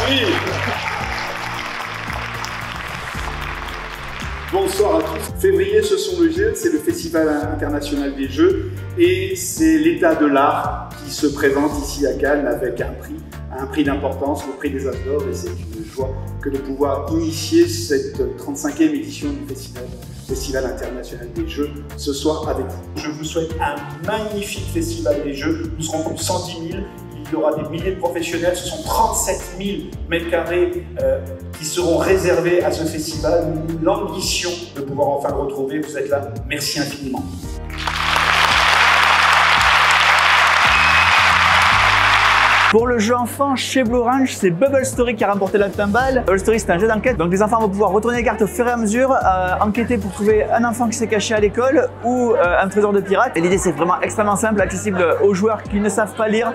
Oui. Bonsoir à tous. Février, ce sont les Jeux, c'est le Festival international des Jeux et c'est l'état de l'art qui se présente ici à Cannes avec un prix d'importance, le prix des As d'Or, et c'est une joie que de pouvoir initier cette 35e édition du Festival international des Jeux ce soir avec vous. Je vous souhaite un magnifique Festival des Jeux. Nous serons plus de 110 000. Il y aura des milliers de professionnels. Ce sont 37 000 m² qui seront réservés à ce festival. Nous languissions de pouvoir enfin le retrouver. Vous êtes là. Merci infiniment. Pour le jeu enfant, chez Blue Orange, c'est Bubble Story qui a remporté la timbale. Bubble Story, c'est un jeu d'enquête, donc les enfants vont pouvoir retourner les cartes au fur et à mesure, enquêter pour trouver un enfant qui s'est caché à l'école ou un trésor de pirate. Et l'idée, c'est vraiment extrêmement simple, accessible aux joueurs qui ne savent pas lire.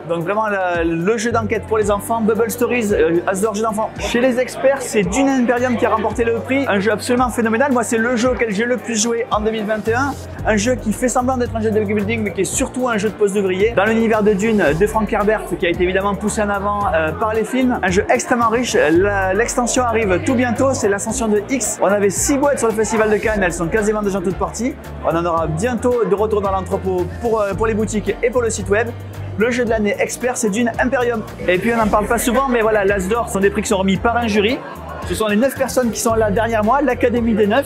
Donc vraiment le jeu d'enquête pour les enfants, Bubble Stories, As d'Or jeu d'enfant. Chez les experts, c'est Dune Imperium qui a remporté le prix. Un jeu absolument phénoménal. Moi, c'est le jeu auquel j'ai le plus joué en 2021. Un jeu qui fait semblant d'être un jeu de deck building, mais qui est surtout un jeu de pose d'ouvrier. Dans l'univers de Dune de Frank Herbert, qui a été évidemment poussé en avant par les films. Un jeu extrêmement riche. L'extension arrive tout bientôt, c'est l'ascension de X. On avait 6 boîtes sur le Festival de Cannes, elles sont quasiment déjà toutes parties. On en aura bientôt de retour dans l'entrepôt pour les boutiques et pour le site web. Le jeu de l'année expert, c'est Dune Imperium. Et puis on n'en parle pas souvent, mais voilà, l'As d'Or sont des prix qui sont remis par un jury. Ce sont les 9 personnes qui sont là derrière moi, l'Académie des 9.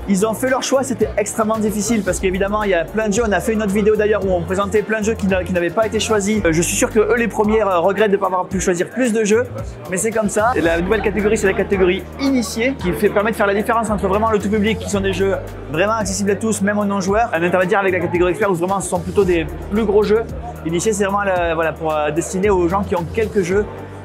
Ils ont fait leur choix, c'était extrêmement difficile parce qu'évidemment il y a plein de jeux, on a fait une autre vidéo d'ailleurs où on présentait plein de jeux qui n'avaient pas été choisis. Je suis sûr que eux les premiers regrettent de ne pas avoir pu choisir plus de jeux, mais c'est comme ça. Et la nouvelle catégorie, c'est la catégorie initiée qui permet de faire la différence entre vraiment le tout public qui sont des jeux vraiment accessibles à tous, même aux non-joueurs, un intermédiaire avec la catégorie expert où vraiment ce sont plutôt des plus gros jeux. Initié, c'est vraiment voilà, pour destiné aux gens qui ont quelques jeux,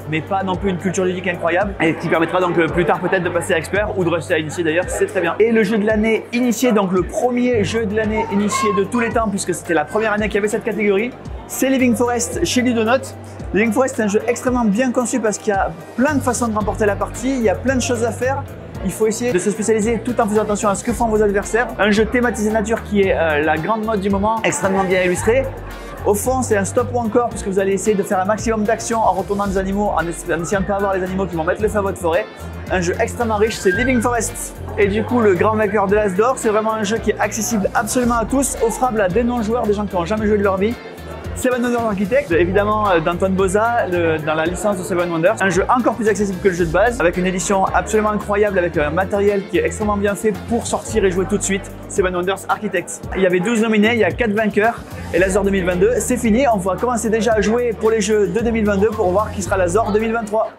mais pas non plus une culture ludique incroyable, et qui permettra donc plus tard peut-être de passer à expert ou de rester à initié d'ailleurs, c'est très bien. Et le jeu de l'année initié, donc le premier jeu de l'année initié de tous les temps, puisque c'était la première année qu'il y avait cette catégorie, c'est Living Forest chez Ludonote. Living Forest, c'est un jeu extrêmement bien conçu parce qu'il y a plein de façons de remporter la partie, il y a plein de choses à faire. Il faut essayer de se spécialiser tout en faisant attention à ce que font vos adversaires. Un jeu thématisé nature qui est la grande mode du moment, extrêmement bien illustré. Au fond, c'est un stop ou encore puisque vous allez essayer de faire un maximum d'actions en retournant des animaux, en essayant de ne pas avoir les animaux qui vont mettre le feu à votre forêt. Un jeu extrêmement riche, c'est Living Forest. Et du coup, le grand vainqueur de l'As d'Or, c'est vraiment un jeu qui est accessible absolument à tous, offrable à des non-joueurs, des gens qui n'ont jamais joué de leur vie. Seven Wonders Architect, évidemment d'Antoine Boza, dans la licence de Seven Wonders. Un jeu encore plus accessible que le jeu de base, avec une édition absolument incroyable, avec un matériel qui est extrêmement bien fait pour sortir et jouer tout de suite. Seven Wonders Architect. Il y avait 12 nominés, il y a 4 vainqueurs. Et l'As d'Or 2022, c'est fini. On va commencer déjà à jouer pour les jeux de 2022 pour voir qui sera l'As d'Or 2023.